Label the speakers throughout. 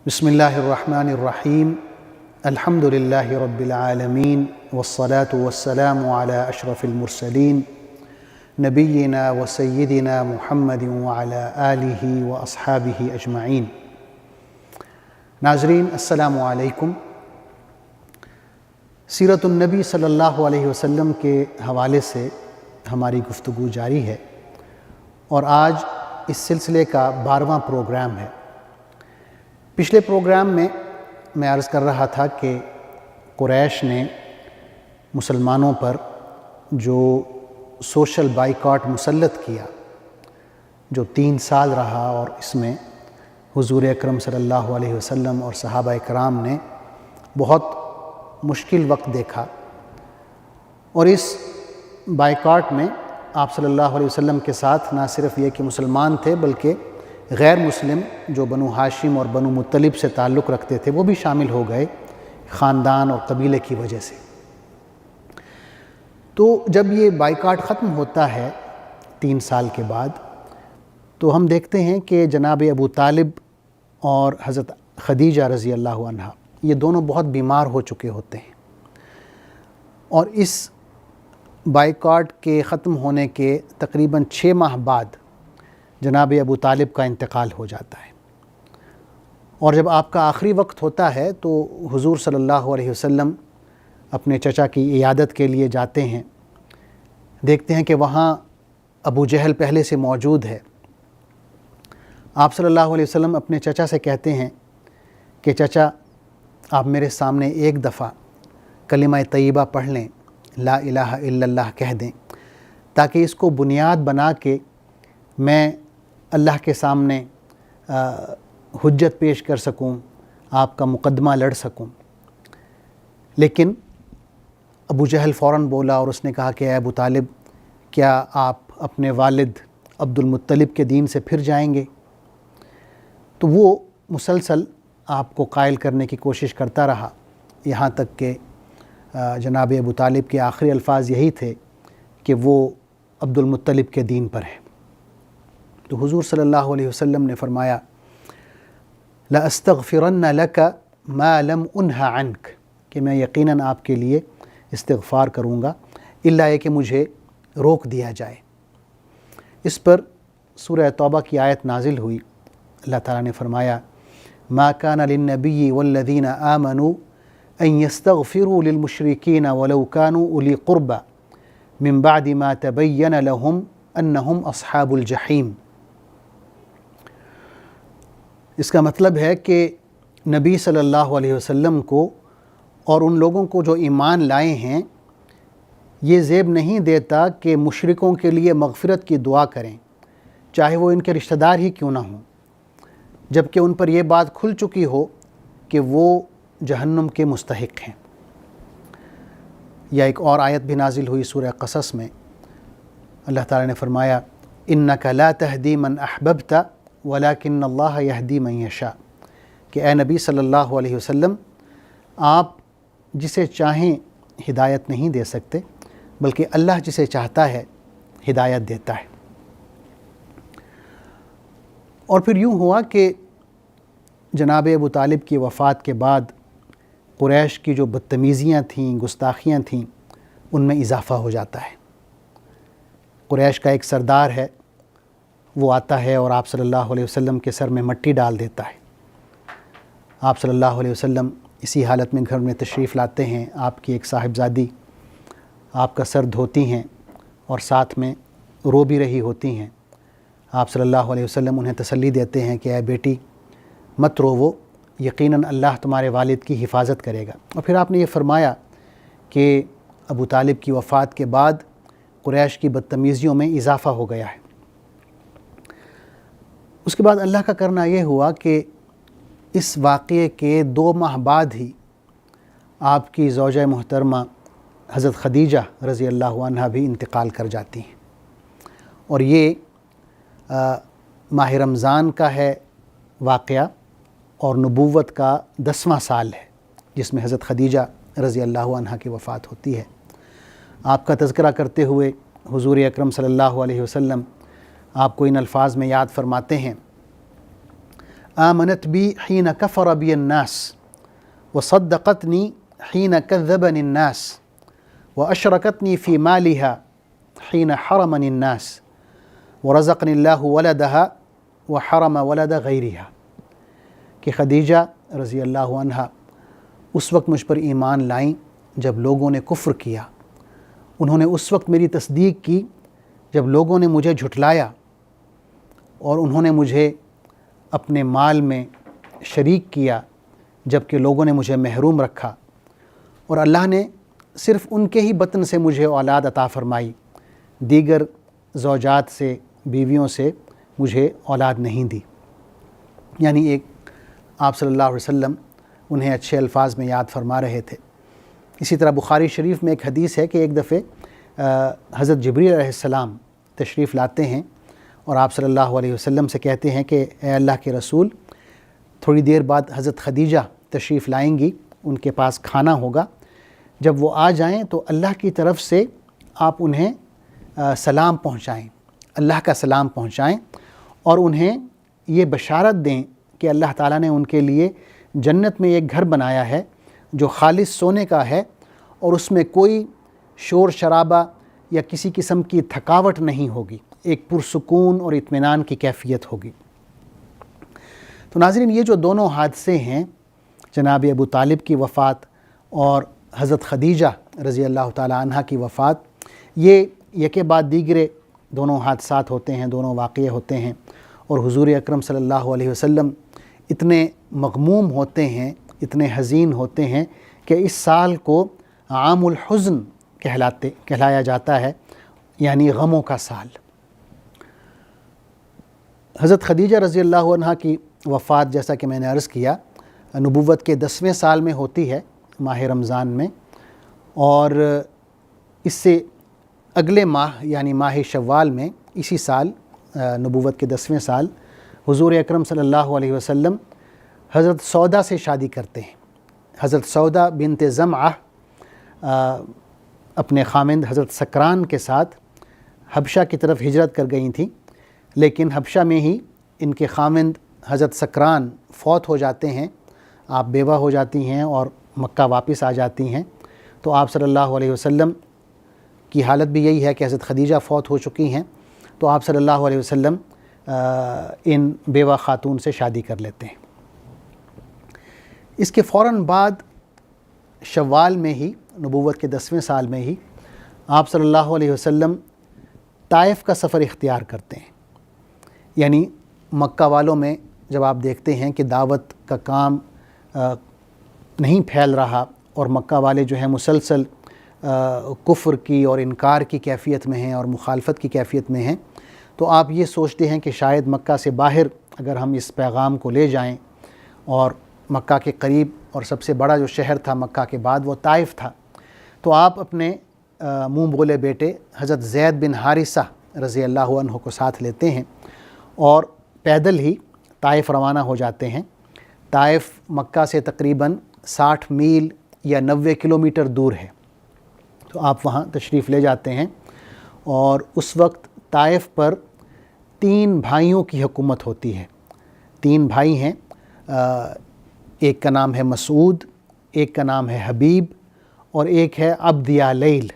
Speaker 1: بسم اللہ الرحمن الرحیم الحمد للہ رب العالمین والصلاة والسلام علی اشرف المرسلین نبینا و سیدنا محمد وعلی آلہ و اصحابہ اجمعین۔ ناظرین السلام علیکم۔ سیرت النبی صلی اللہ علیہ وسلم کے حوالے سے ہماری گفتگو جاری ہے اور آج اس سلسلے کا 12واں پروگرام ہے۔ پچھلے پروگرام میں میں عرض کر رہا تھا کہ قریش نے مسلمانوں پر جو سوشل بائیکاٹ مسلط کیا، جو 3 سال رہا، اور اس میں حضور اکرم صلی اللہ علیہ وسلم اور صحابہ کرام نے بہت مشکل وقت دیکھا، اور اس بائیکاٹ میں آپ صلی اللہ علیہ وسلم کے ساتھ نہ صرف یہ کہ مسلمان تھے بلکہ غیر مسلم جو بنو ہاشم اور بنو مطلب سے تعلق رکھتے تھے وہ بھی شامل ہو گئے، خاندان اور قبیلے کی وجہ سے۔ تو جب یہ بائیکاٹ ختم ہوتا ہے 3 سال کے بعد، تو ہم دیکھتے ہیں کہ جناب ابو طالب اور حضرت خدیجہ رضی اللہ عنہا یہ دونوں بہت بیمار ہو چکے ہوتے ہیں، اور اس بائیکاٹ کے ختم ہونے کے تقریباً 6 ماہ بعد جناب ابو طالب کا انتقال ہو جاتا ہے، اور جب آپ کا آخری وقت ہوتا ہے تو حضور صلی اللہ علیہ وسلم اپنے چچا کی عیادت کے لیے جاتے ہیں۔ دیکھتے ہیں کہ وہاں ابو جہل پہلے سے موجود ہے۔ آپ صلی اللہ علیہ وسلم اپنے چچا سے کہتے ہیں کہ چچا، آپ میرے سامنے ایک دفعہ کلمہ طیبہ پڑھ لیں، لا الہ الا اللہ کہہ دیں، تاکہ اس کو بنیاد بنا کے میں اللہ کے سامنے حجت پیش کر سکوں، آپ کا مقدمہ لڑ سکوں۔ لیکن ابو جہل فوراً بولا اور اس نے کہا کہ اے ابو طالب، کیا آپ اپنے والد عبد المطلب کے دین سے پھر جائیں گے؟ تو وہ مسلسل آپ کو قائل کرنے کی کوشش کرتا رہا، یہاں تک کہ جناب ابو طالب کے آخری الفاظ یہی تھے کہ وہ عبد المطلب کے دین پر ہے۔ تو حضور صلی اللہ علیہ وسلم نے فرمایا لَأَسْتَغْفِرَنَّ لَكَ مَا لَمْ أُنْهَ عَنْكَ، کہ میں یقیناً آپ کے لیے استغفار کروں گا الا یہ کہ مجھے روک دیا جائے۔ اس پر سورہ توبہ کی آیت نازل ہوئی۔ اللہ تعالیٰ نے فرمایا مَا كَانَ لِلنَّبِيِّ وَالَّذِينَ آمَنُوا أَن يَسْتَغْفِرُوا لِلْمُشْرِكِينَ وَلَوْ كَانُوا أُولِي قُرْبَى مِن بَعْدِ مَا تَبَيَّنَ لَهُمْ أَنَّهُمْ أَصْحَابُ الْجَحِيمِ۔ اس کا مطلب ہے کہ نبی صلی اللہ علیہ وسلم کو اور ان لوگوں کو جو ایمان لائے ہیں یہ زیب نہیں دیتا کہ مشرکوں کے لیے مغفرت کی دعا کریں، چاہے وہ ان کے رشتہ دار ہی کیوں نہ ہوں، جبکہ ان پر یہ بات کھل چکی ہو کہ وہ جہنم کے مستحق ہیں۔ یا ایک اور آیت بھی نازل ہوئی سورہ قصص میں، اللہ تعالیٰ نے فرمایا اِنَّكَ لَا تَهْدِي مَنْ أَحْبَبْتَ وَلَكِنَّ اللَّهَ يَهْدِي مَنْ يَشَاءُ، کہ اے نبی صلی اللہ علیہ وسلم، آپ جسے چاہیں ہدایت نہیں دے سکتے بلکہ اللہ جسے چاہتا ہے ہدایت دیتا ہے۔ اور پھر یوں ہوا کہ جناب ابو طالب کی وفات کے بعد قریش کی جو بدتمیزیاں تھیں، گستاخیاں تھیں، ان میں اضافہ ہو جاتا ہے۔ قریش کا ایک سردار ہے، وہ آتا ہے اور آپ صلی اللہ علیہ وسلم کے سر میں مٹی ڈال دیتا ہے۔ آپ صلی اللہ علیہ وسلم اسی حالت میں گھر میں تشریف لاتے ہیں، آپ کی ایک صاحبزادی آپ کا سر دھوتی ہیں اور ساتھ میں رو بھی رہی ہوتی ہیں۔ آپ صلی اللہ علیہ وسلم انہیں تسلی دیتے ہیں کہ اے بیٹی مت روو، یقیناً اللہ تمہارے والد کی حفاظت کرے گا۔ اور پھر آپ نے یہ فرمایا کہ ابو طالب کی وفات کے بعد قریش کی بدتمیزیوں میں اضافہ ہو گیا ہے۔ اس کے بعد اللہ کا کرنا یہ ہوا کہ اس واقعے کے 2 ماہ بعد ہی آپ کی زوجہ محترمہ حضرت خدیجہ رضی اللہ عنہا بھی انتقال کر جاتی ہیں، اور یہ ماہ رمضان کا ہے واقعہ، اور نبوت کا 10واں سال ہے جس میں حضرت خدیجہ رضی اللہ عنہا کی وفات ہوتی ہے۔ آپ کا تذکرہ کرتے ہوئے حضور اکرم صلی اللہ علیہ وسلم آپ کو ان الفاظ میں یاد فرماتے ہیں آمنت بی حین کفر بی الناس وصدقتنی حین کذبنی الناس واشرکتنی فی مالها حین حرمنی الناس ورزقنی اللہ ولدها وحرم ولد غیرها، کہ خدیجہ رضی اللہ عنہ اس وقت مجھ پر ایمان لائیں جب لوگوں نے کفر کیا، انہوں نے اس وقت میری تصدیق کی جب لوگوں نے مجھے جھٹلایا، اور انہوں نے مجھے اپنے مال میں شریک کیا جب کہ لوگوں نے مجھے محروم رکھا، اور اللہ نے صرف ان کے ہی بطن سے مجھے اولاد عطا فرمائی، دیگر زوجات سے، بیویوں سے مجھے اولاد نہیں دی۔ یعنی ایک آپ صلی اللہ علیہ وسلم انہیں اچھے الفاظ میں یاد فرما رہے تھے۔ اسی طرح بخاری شریف میں ایک حدیث ہے کہ ایک دفعہ حضرت جبریل علیہ السلام تشریف لاتے ہیں اور آپ صلی اللہ علیہ وسلم سے کہتے ہیں کہ اے اللہ کے رسول، تھوڑی دیر بعد حضرت خدیجہ تشریف لائیں گی، ان کے پاس کھانا ہوگا، جب وہ آ جائیں تو اللہ کی طرف سے آپ انہیں سلام پہنچائیں، اللہ کا سلام پہنچائیں، اور انہیں یہ بشارت دیں کہ اللہ تعالیٰ نے ان کے لیے جنت میں ایک گھر بنایا ہے جو خالص سونے کا ہے، اور اس میں کوئی شور شرابہ یا کسی قسم کی تھکاوٹ نہیں ہوگی، ایک پرسکون اور اطمینان کی کیفیت ہوگی۔ تو ناظرین، یہ جو دونوں حادثے ہیں، جناب ابو طالب کی وفات اور حضرت خدیجہ رضی اللہ تعالیٰ عنہ کی وفات، یہ یکے بعد دیگرے دونوں حادثات ہوتے ہیں، دونوں واقعے ہوتے ہیں، اور حضور اکرم صلی اللہ علیہ وسلم اتنے مغموم ہوتے ہیں، اتنے حزین ہوتے ہیں کہ اس سال کو عام الحزن کہلایا جاتا ہے، یعنی غموں کا سال۔ حضرت خدیجہ رضی اللہ عنہ کی وفات، جیسا کہ میں نے عرض کیا، نبوت کے 10ویں سال میں ہوتی ہے، ماہ رمضان میں، اور اس سے اگلے ماہ یعنی ماہ شوال میں، اسی سال نبوت کے 10ویں سال، حضور اکرم صلی اللہ علیہ وسلم حضرت سودا سے شادی کرتے ہیں۔ حضرت سودا بنت زمعہ اپنے خامند حضرت سکران کے ساتھ حبشہ کی طرف ہجرت کر گئی تھیں، لیکن حبشہ میں ہی ان کے خامند حضرت سکران فوت ہو جاتے ہیں، آپ بیوہ ہو جاتی ہیں اور مکہ واپس آ جاتی ہیں۔ تو آپ صلی اللہ علیہ وسلم کی حالت بھی یہی ہے کہ حضرت خدیجہ فوت ہو چکی ہیں، تو آپ صلی اللہ علیہ وسلم ان بیوہ خاتون سے شادی کر لیتے ہیں۔ اس کے فوراً بعد شوال میں ہی، نبوت کے 10ویں سال میں ہی، آپ صلی اللہ علیہ وسلم طائف کا سفر اختیار کرتے ہیں۔ یعنی مکہ والوں میں جب آپ دیکھتے ہیں کہ دعوت کا کام نہیں پھیل رہا اور مکہ والے جو ہیں مسلسل کفر کی اور انکار کی کیفیت میں ہیں اور مخالفت کی کیفیت میں ہیں، تو آپ یہ سوچتے ہیں کہ شاید مکہ سے باہر اگر ہم اس پیغام کو لے جائیں، اور مکہ کے قریب اور سب سے بڑا جو شہر تھا مکہ کے بعد وہ طائف تھا، تو آپ اپنے منہ بولے بیٹے حضرت زید بن حارثہ رضی اللہ عنہ کو ساتھ لیتے ہیں اور پیدل ہی طائف روانہ ہو جاتے ہیں۔ طائف مکہ سے تقریباً 60 میل یا 90 کلومیٹر دور ہے، تو آپ وہاں تشریف لے جاتے ہیں، اور اس وقت طائف پر 3 بھائیوں کی حکومت ہوتی ہے۔ 3 بھائی ہیں، ایک کا نام ہے مسعود، ایک کا نام ہے حبیب، اور ایک ہے عبد یا لیل۔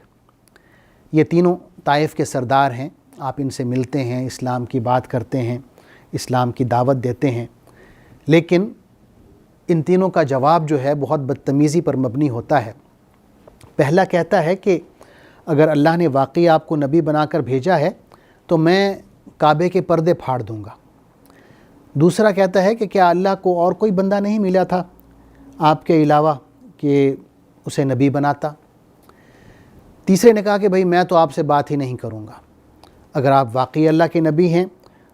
Speaker 1: یہ تینوں طائف کے سردار ہیں۔ آپ ان سے ملتے ہیں، اسلام کی بات کرتے ہیں، اسلام کی دعوت دیتے ہیں، لیکن ان تینوں کا جواب جو ہے بہت بدتمیزی پر مبنی ہوتا ہے۔ پہلا کہتا ہے کہ اگر اللہ نے واقعی آپ کو نبی بنا کر بھیجا ہے تو میں کعبے کے پردے پھاڑ دوں گا۔ دوسرا کہتا ہے کہ کیا اللہ کو اور کوئی بندہ نہیں ملا تھا آپ کے علاوہ کہ اسے نبی بناتا؟ تیسرے نے کہا کہ بھئی میں تو آپ سے بات ہی نہیں کروں گا، اگر آپ واقعی اللہ کے نبی ہیں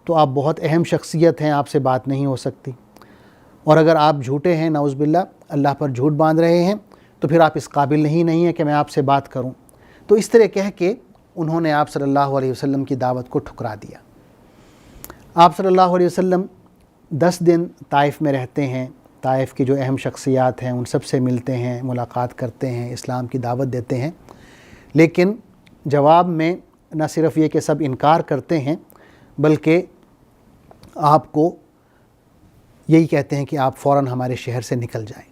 Speaker 1: تو آپ بہت اہم شخصیت ہیں، آپ سے بات نہیں ہو سکتی، اور اگر آپ جھوٹے ہیں، نعوذ باللہ اللہ پر جھوٹ باندھ رہے ہیں، تو پھر آپ اس قابل نہیں ہیں کہ میں آپ سے بات کروں۔ تو اس طرح کہہ کے انہوں نے آپ صلی اللہ علیہ وسلم کی دعوت کو ٹھکرا دیا۔ آپ صلی اللہ علیہ وسلم 10 دن طائف میں رہتے ہیں، طائف کی جو اہم شخصیات ہیں ان سب سے ملتے ہیں، ملاقات کرتے ہیں، اسلام کی دعوت دیتے ہیں، لیکن جواب میں نہ صرف یہ کہ سب انکار کرتے ہیں، بلکہ آپ کو یہی کہتے ہیں کہ آپ فوراً ہمارے شہر سے نکل جائیں۔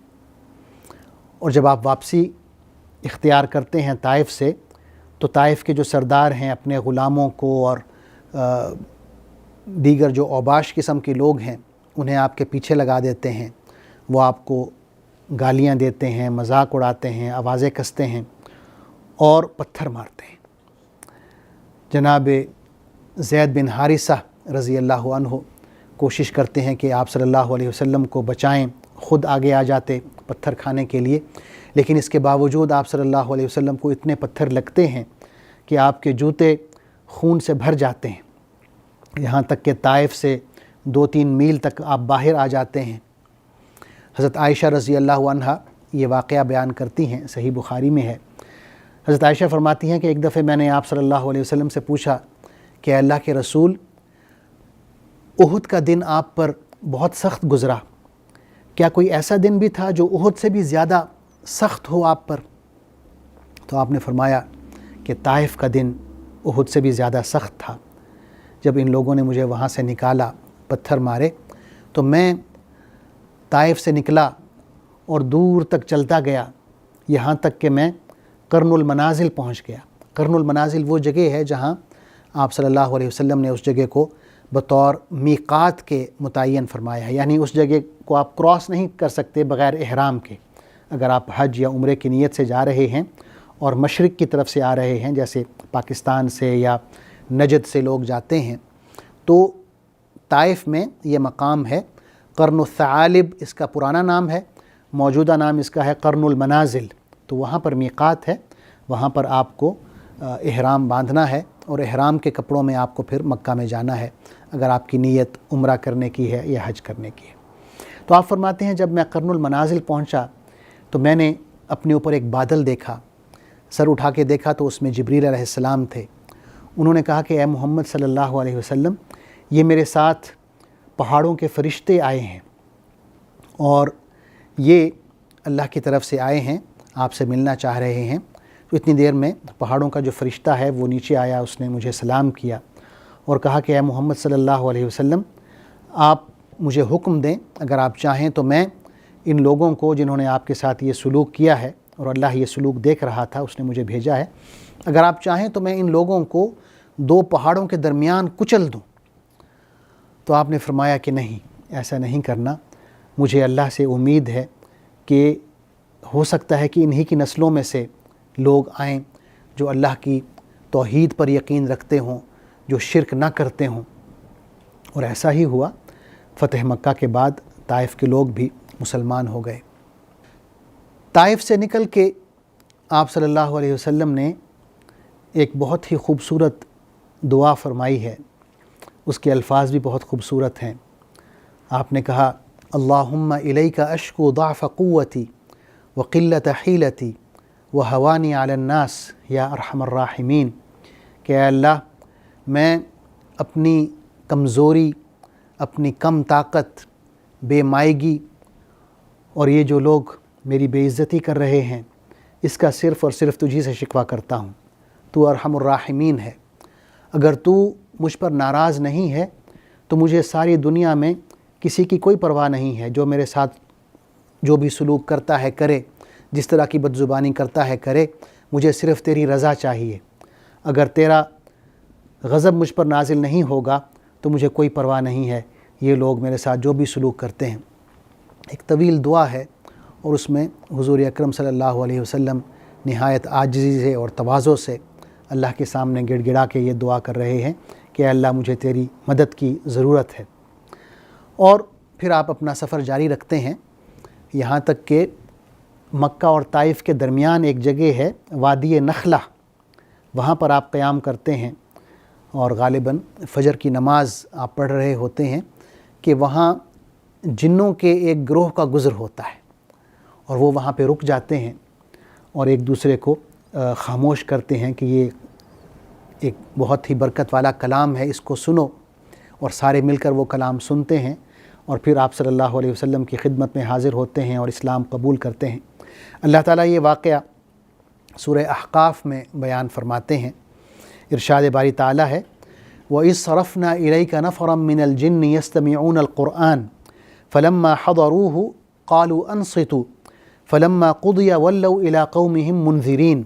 Speaker 1: اور جب آپ واپسی اختیار کرتے ہیں طائف سے، تو طائف کے جو سردار ہیں اپنے غلاموں کو اور دیگر جو اوباش قسم کے لوگ ہیں انہیں آپ کے پیچھے لگا دیتے ہیں، وہ آپ کو گالیاں دیتے ہیں، مذاق اڑاتے ہیں، آوازیں کستے ہیں اور پتھر مارتے ہیں۔ جناب زید بن حارثہ رضی اللہ عنہ کوشش کرتے ہیں کہ آپ صلی اللہ علیہ وسلم کو بچائیں، خود آگے آ جاتے پتھر کھانے کے لیے، لیکن اس کے باوجود آپ صلی اللہ علیہ وسلم کو اتنے پتھر لگتے ہیں کہ آپ کے جوتے خون سے بھر جاتے ہیں، یہاں تک کہ طائف سے 2-3 میل تک آپ باہر آ جاتے ہیں۔ حضرت عائشہ رضی اللہ عنہا یہ واقعہ بیان کرتی ہیں، صحیح بخاری میں ہے۔ حضرت عائشہ فرماتی ہیں کہ ایک دفعہ میں نے آپ صلی اللہ علیہ وسلم سے پوچھا کہ اللہ کے رسول، احد کا دن آپ پر بہت سخت گزرا، کیا کوئی ایسا دن بھی تھا جو احد سے بھی زیادہ سخت ہو آپ پر؟ تو آپ نے فرمایا کہ طائف کا دن احد سے بھی زیادہ سخت تھا۔ جب ان لوگوں نے مجھے وہاں سے نکالا، پتھر مارے، تو میں طائف سے نکلا اور دور تک چلتا گیا، یہاں تک کہ میں قرن المنازل پہنچ گیا۔ قرن المنازل وہ جگہ ہے جہاں آپ صلی اللہ علیہ وسلم نے اس جگہ کو بطور میقات کے متعین فرمایا ہے، یعنی اس جگہ کو آپ کراس نہیں کر سکتے بغیر احرام کے۔ اگر آپ حج یا عمرے کی نیت سے جا رہے ہیں اور مشرق کی طرف سے آ رہے ہیں، جیسے پاکستان سے یا نجد سے لوگ جاتے ہیں، تو طائف میں یہ مقام ہے۔ قرن الثعالب اس کا پرانا نام ہے، موجودہ نام اس کا ہے قرن المنازل، تو وہاں پر میقات ہے، وہاں پر آپ کو احرام باندھنا ہے اور احرام کے کپڑوں میں آپ کو پھر مکہ میں جانا ہے اگر آپ کی نیت عمرہ کرنے کی ہے یا حج کرنے کی ہے۔ تو آپ فرماتے ہیں جب میں قرن المنازل پہنچا تو میں نے اپنے اوپر ایک بادل دیکھا، سر اٹھا کے دیکھا تو اس میں جبریل علیہ السلام تھے۔ انہوں نے کہا کہ اے محمد صلی اللہ علیہ وسلم، یہ میرے ساتھ پہاڑوں کے فرشتے آئے ہیں اور یہ اللہ کی طرف سے آئے ہیں، آپ سے ملنا چاہ رہے ہیں۔ تو اتنی دیر میں پہاڑوں کا جو فرشتہ ہے وہ نیچے آیا، اس نے مجھے سلام کیا اور کہا کہ اے محمد صلی اللہ علیہ وسلم، آپ مجھے حکم دیں، اگر آپ چاہیں تو میں ان لوگوں کو جنہوں نے آپ کے ساتھ یہ سلوک کیا ہے، اور اللہ یہ سلوک دیکھ رہا تھا، اس نے مجھے بھیجا ہے، اگر آپ چاہیں تو میں ان لوگوں کو 2 پہاڑوں کے درمیان کچل دوں۔ تو آپ نے فرمایا کہ نہیں، ایسا نہیں کرنا، مجھے اللہ سے امید ہے کہ ہو سکتا ہے کہ انہی کی نسلوں میں سے لوگ آئیں جو اللہ کی توحید پر یقین رکھتے ہوں، جو شرک نہ کرتے ہوں۔ اور ایسا ہی ہوا، فتح مکہ کے بعد طائف کے لوگ بھی مسلمان ہو گئے۔ طائف سے نکل کے آپ صلی اللہ علیہ وسلم نے ایک بہت ہی خوبصورت دعا فرمائی ہے، اس کے الفاظ بھی بہت خوبصورت ہیں۔ آپ نے کہا اللہم الیک اشکو ضعف قوتی وقلت حیلتی وہوانی علی الناس یا ارحم الراحمین، کہ اے اللہ، میں اپنی کمزوری، اپنی کم طاقت، بے مائگی اور یہ جو لوگ میری بے عزتی کر رہے ہیں، اس کا صرف اور صرف تجھی سے شکوہ کرتا ہوں۔ تو ارحم الراحمین ہے، اگر تو مجھ پر ناراض نہیں ہے تو مجھے ساری دنیا میں کسی کی کوئی پرواہ نہیں ہے، جو میرے ساتھ جو بھی سلوک کرتا ہے کرے، جس طرح کی بدزبانی کرتا ہے کرے، مجھے صرف تیری رضا چاہیے۔ اگر تیرا غضب مجھ پر نازل نہیں ہوگا تو مجھے کوئی پرواہ نہیں ہے، یہ لوگ میرے ساتھ جو بھی سلوک کرتے ہیں۔ ایک طویل دعا ہے اور اس میں حضور اکرم صلی اللہ علیہ وسلم نہایت عاجزی سے اور تواضع سے اللہ کے سامنے گڑ گڑا کے یہ دعا کر رہے ہیں کہ اے اللہ، مجھے تیری مدد کی ضرورت ہے۔ اور پھر آپ اپنا سفر جاری رکھتے ہیں، یہاں تک کہ مکہ اور طائف کے درمیان ایک جگہ ہے وادی نخلہ، وہاں پر آپ قیام کرتے ہیں اور غالباً فجر کی نماز آپ پڑھ رہے ہوتے ہیں کہ وہاں جنوں کے ایک گروہ کا گزر ہوتا ہے اور وہ وہاں پہ رک جاتے ہیں اور ایک دوسرے کو خاموش کرتے ہیں کہ یہ ایک بہت ہی برکت والا کلام ہے، اس کو سنو، اور سارے مل کر وہ کلام سنتے ہیں اور پھر آپ صلی اللہ علیہ وسلم کی خدمت میں حاضر ہوتے ہیں اور اسلام قبول کرتے ہیں۔ اللہ تعالیٰ یہ واقعہ سورہ احقاف میں بیان فرماتے ہیں، ارشاد باری تعالیٰ ہے وَإِذْ صَرَفْنَا إِلَيْكَ نَفَرًا مِّنَ الْجِنِّ يَسْتَمِعُونَ الْقُرْآنَ فلما حضروه قالوا انصتوا فلما قضي ولوا الى قومهم منذرين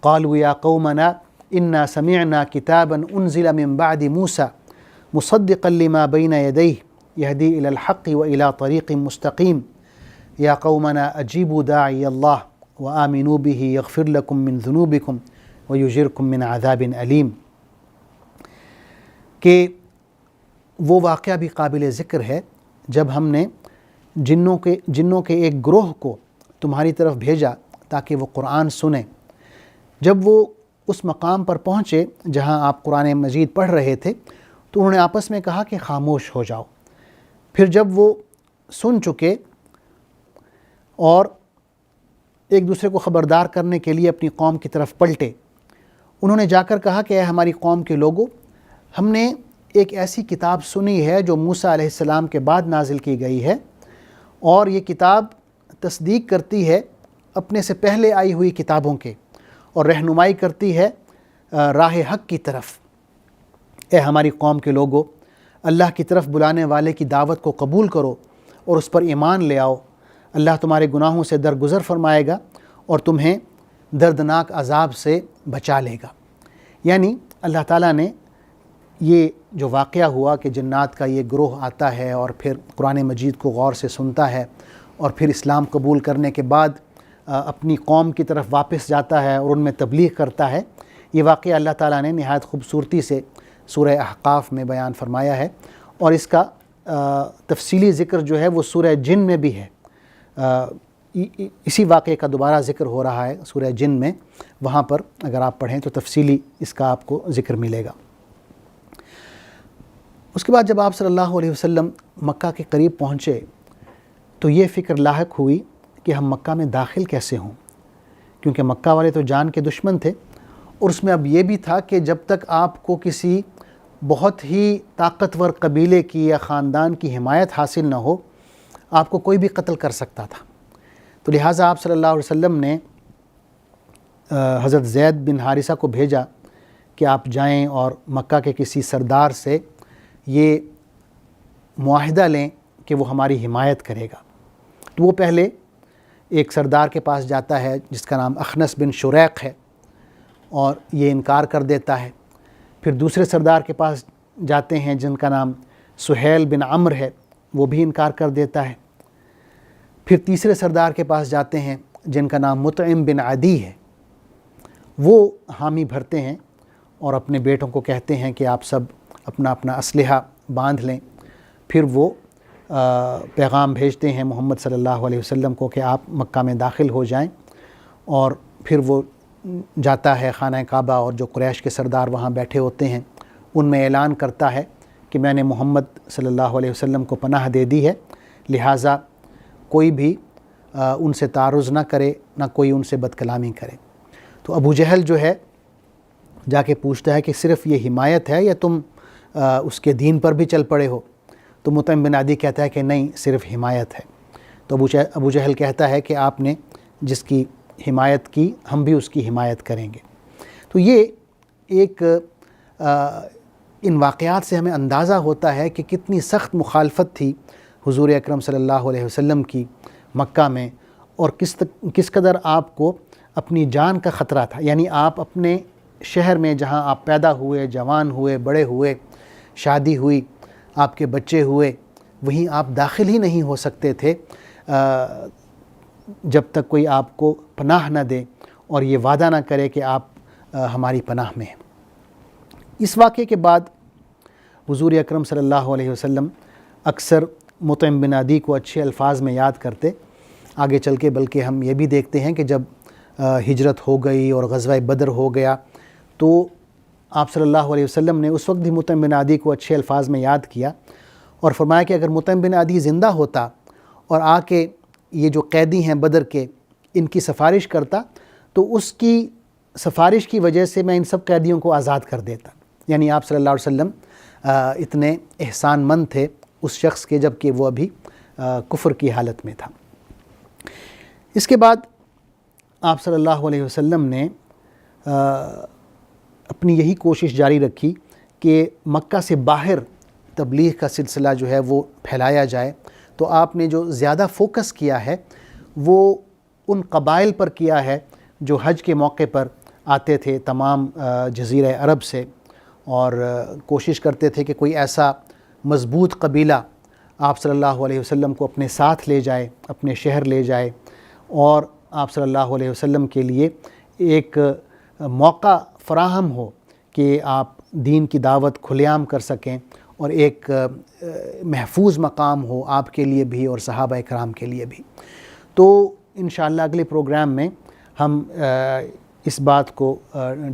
Speaker 1: قالوا يا قومنا انا سمعنا كتابا انزل من بعد موسى مصدقا لما بين يديه يهدي الى الحق والى طريق مستقيم يا قومنا اجيبوا داعي الله وآمنوا به يغفر لكم من ذنوبكم ويجركم من عذاب علیم، کہ وہ واقعہ بھی قابل ذکر ہے جب ہم نے جنوں کے ایک گروہ کو تمہاری طرف بھیجا تاکہ وہ قرآن سنیں۔ جب وہ اس مقام پر پہنچے جہاں آپ قرآن مجید پڑھ رہے تھے تو انہوں نے آپس میں کہا کہ خاموش ہو جاؤ۔ پھر جب وہ سن چکے اور ایک دوسرے کو خبردار کرنے کے لیے اپنی قوم کی طرف پلٹے، انہوں نے جا کر کہا کہ اے ہماری قوم کے لوگوں، ہم نے ایک ایسی کتاب سنی ہے جو موسیٰ علیہ السلام کے بعد نازل کی گئی ہے، اور یہ کتاب تصدیق کرتی ہے اپنے سے پہلے آئی ہوئی کتابوں کے اور رہنمائی کرتی ہے راہ حق کی طرف۔ اے ہماری قوم کے لوگوں، اللہ کی طرف بلانے والے کی دعوت کو قبول کرو اور اس پر ایمان لے آؤ، اللہ تمہارے گناہوں سے درگزر فرمائے گا اور تمہیں دردناک عذاب سے بچا لے گا۔ یعنی اللہ تعالیٰ نے یہ جو واقعہ ہوا کہ جنات کا یہ گروہ آتا ہے اور پھر قرآن مجید کو غور سے سنتا ہے اور پھر اسلام قبول کرنے کے بعد اپنی قوم کی طرف واپس جاتا ہے اور ان میں تبلیغ کرتا ہے، یہ واقعہ اللہ تعالیٰ نے نہایت خوبصورتی سے سورہ احقاف میں بیان فرمایا ہے، اور اس کا تفصیلی ذکر جو ہے وہ سورہ جن میں بھی ہے۔ اسی واقعے کا دوبارہ ذکر ہو رہا ہے سورہ جن میں، وہاں پر اگر آپ پڑھیں تو تفصیلی اس کا آپ کو ذکر ملے گا۔ اس کے بعد جب آپ صلی اللہ علیہ وسلم مکہ کے قریب پہنچے تو یہ فکر لاحق ہوئی کہ ہم مکہ میں داخل کیسے ہوں، کیونکہ مکہ والے تو جان کے دشمن تھے، اور اس میں اب یہ بھی تھا کہ جب تک آپ کو کسی بہت ہی طاقتور قبیلے کی یا خاندان کی حمایت حاصل نہ ہو، آپ کو کوئی بھی قتل کر سکتا تھا۔ تو لہٰذا آپ صلی اللہ علیہ وسلم نے حضرت زید بن حارثہ کو بھیجا کہ آپ جائیں اور مکہ کے کسی سردار سے یہ معاہدہ لیں کہ وہ ہماری حمایت کرے گا۔ تو وہ پہلے ایک سردار کے پاس جاتا ہے جس کا نام اخنس بن شریق ہے، اور یہ انکار کر دیتا ہے۔ پھر دوسرے سردار کے پاس جاتے ہیں جن کا نام سہیل بن عمرو ہے، وہ بھی انکار کر دیتا ہے۔ پھر تیسرے سردار کے پاس جاتے ہیں جن کا نام مطعم بن عدی ہے، وہ حامی بھرتے ہیں اور اپنے بیٹوں کو کہتے ہیں کہ آپ سب اپنا اپنا اسلحہ باندھ لیں۔ پھر وہ پیغام بھیجتے ہیں محمد صلی اللہ علیہ وسلم کو کہ آپ مکہ میں داخل ہو جائیں، اور پھر وہ جاتا ہے خانہ کعبہ، اور جو قریش کے سردار وہاں بیٹھے ہوتے ہیں ان میں اعلان کرتا ہے کہ میں نے محمد صلی اللہ علیہ وسلم کو پناہ دے دی ہے، لہٰذا کوئی بھی ان سے تعرض نہ کرے، نہ کوئی ان سے بد کلامی کرے۔ تو ابو جہل جو ہے جا کے پوچھتا ہے کہ صرف یہ حمایت ہے یا تم اس کے دین پر بھی چل پڑے ہو؟ تو مطعم بن عدی کہتا ہے کہ نہیں، صرف حمایت ہے۔ تو ابو جہل کہتا ہے کہ آپ نے جس کی حمایت کی ہم بھی اس کی حمایت کریں گے۔ تو یہ ایک ان واقعات سے ہمیں اندازہ ہوتا ہے کہ کتنی سخت مخالفت تھی حضور اکرم صلی اللہ علیہ وسلم کی مکہ میں، اور کس قدر آپ کو اپنی جان کا خطرہ تھا۔ یعنی آپ اپنے شہر میں جہاں آپ پیدا ہوئے، جوان ہوئے، بڑے ہوئے، شادی ہوئی، آپ کے بچے ہوئے، وہیں آپ داخل ہی نہیں ہو سکتے تھے جب تک کوئی آپ کو پناہ نہ دے اور یہ وعدہ نہ کرے کہ آپ ہماری پناہ میں ہیں۔ اس واقعے کے بعد حضور اکرم صلی اللہ علیہ وسلم اکثر مطعم بن عدی کو اچھے الفاظ میں یاد کرتے آگے چل کے، بلکہ ہم یہ بھی دیکھتے ہیں کہ جب ہجرت ہو گئی اور غزوہ بدر ہو گیا تو آپ صلی اللہ علیہ وسلم نے اس وقت بھی مطعم بن عدی کو اچھے الفاظ میں یاد کیا اور فرمایا کہ اگر مطعم بن عدی زندہ ہوتا اور آ کے یہ جو قیدی ہیں بدر کے ان کی سفارش کرتا تو اس کی سفارش کی وجہ سے میں ان سب قیدیوں کو آزاد کر دیتا۔ یعنی آپ صلی اللہ علیہ وسلم اتنے احسان مند تھے اس شخص کے جب کہ وہ ابھی کفر کی حالت میں تھا۔ اس کے بعد آپ صلی اللہ علیہ وسلم نے اپنی یہی کوشش جاری رکھی کہ مکہ سے باہر تبلیغ کا سلسلہ جو ہے وہ پھیلایا جائے، تو آپ نے جو زیادہ فوکس کیا ہے وہ ان قبائل پر کیا ہے جو حج کے موقع پر آتے تھے تمام جزیرہ عرب سے، اور کوشش کرتے تھے کہ کوئی ایسا مضبوط قبیلہ آپ صلی اللہ علیہ وسلم کو اپنے ساتھ لے جائے، اپنے شہر لے جائے، اور آپ صلی اللہ علیہ وسلم کے لیے ایک موقع فراہم ہو کہ آپ دین کی دعوت کھلے عام کر سکیں، اور ایک محفوظ مقام ہو آپ کے لیے بھی اور صحابہ کرام کے لیے بھی۔ تو انشاءاللہ اگلے پروگرام میں ہم اس بات کو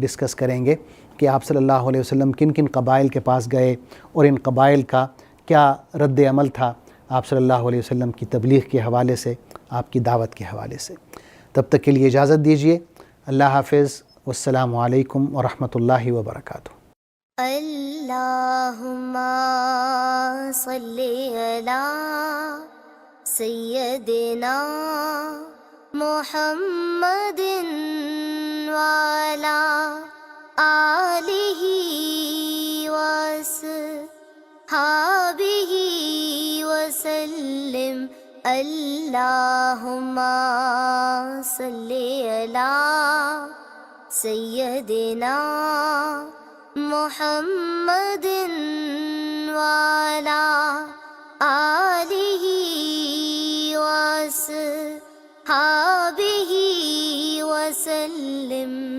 Speaker 1: ڈسکس کریں گے کہ آپ صلی اللہ علیہ وسلم کن کن قبائل کے پاس گئے اور ان قبائل کا کیا رد عمل تھا آپ صلی اللہ علیہ وسلم کی تبلیغ کے حوالے سے، آپ کی دعوت کے حوالے سے۔ تب تک کے لیے اجازت دیجیے، اللہ حافظ، والسلام علیکم ورحمۃ اللہ وبرکاتہ۔
Speaker 2: اللہم صلی علی سیدنا محمد وعلی آلہ وصحبہ وسلم۔ اللہم صلی علی سیدنا محمد وعلی آلہ وصحبہ وسلم۔